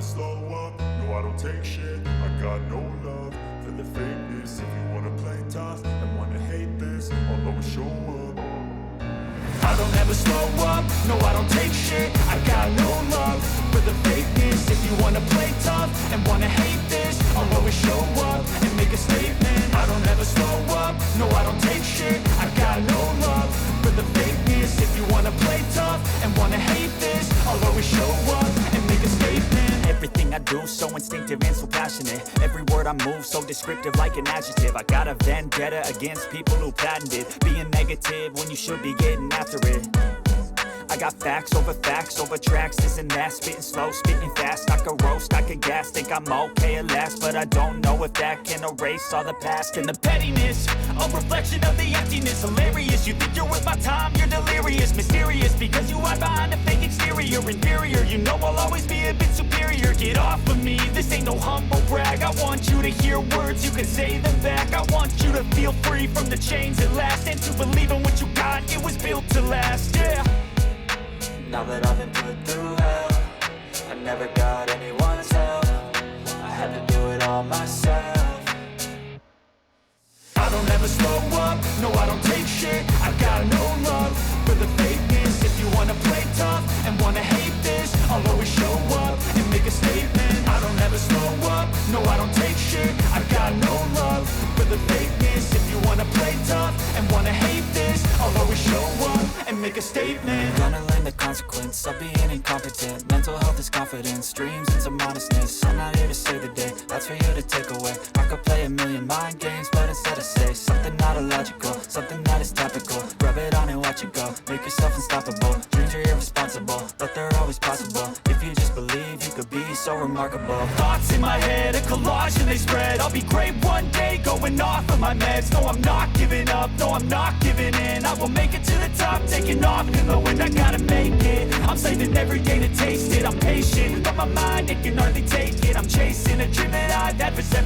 slow up, no I don't take shit. I got no love for the fakeness. If you wanna play tough and wanna hate this, I'll always show up. I don't ever slow up, no I don't take shit. I got no love for the fakeness. If you wanna play tough and wanna hate this, I'll always show up and make a statement. I don't ever slow up, no I don't take shit. I got no love for the fakeness. If you wanna play tough and wanna hate this, I'll always show up and make a statement. Everything I do so instinctive and so passionate. Every word I move so descriptive like an adjective. I got a vendetta against people who patented being negative when you should be getting after it. I got facts over tracks, this and that. Spitting slow, spitting fast, I could roast, I could gas. Think I'm okay at last, but I don't know if that can erase all the past. And the pettiness, a reflection of the emptiness. Hilarious, you think you're worth my time, you're delirious. Mysterious, because you hide behind a fake exterior. Inferior, you know I'll always be a bit superior. Get off of me, this ain't no humble brag. I want you to hear words, you can say them back. I want you to feel free from the chains at last, and to believe in what you got, it was built to last, yeah. Now that I've been put through hell, I never got anyone's help. I had to do it all myself. I don't ever slow up, no I don't take shit. I got no love for the fakeness. If you wanna play tough and wanna hate this, I'll always show up and make a statement. I don't ever slow up, no I don't take shit. I got no love for the fakeness. If you wanna play tough and wanna hate this, I'll always show up and make a statement. Gonna learn the consequence of being incompetent. Mental health is confidence, dreams into modestness. I'm not here to save the day, that's for you to take away. I could play a million mind games, but instead I say something not illogical, something that is topical. Rub it on and watch it go, make yourself unstoppable. Dreams are irresponsible, but they're always possible. If you just believe, you could be so remarkable. Thoughts in my head, a collage and they spread. I'll be great one day, going off of my meds. No, I'm not giving up, no, I'm not giving in. I will make it to the top, taking off in the wind. I gotta make it, I'm saving every day to taste it. I'm patient, but my mind, it can hardly take it. I'm chasing a dream that I've had for 7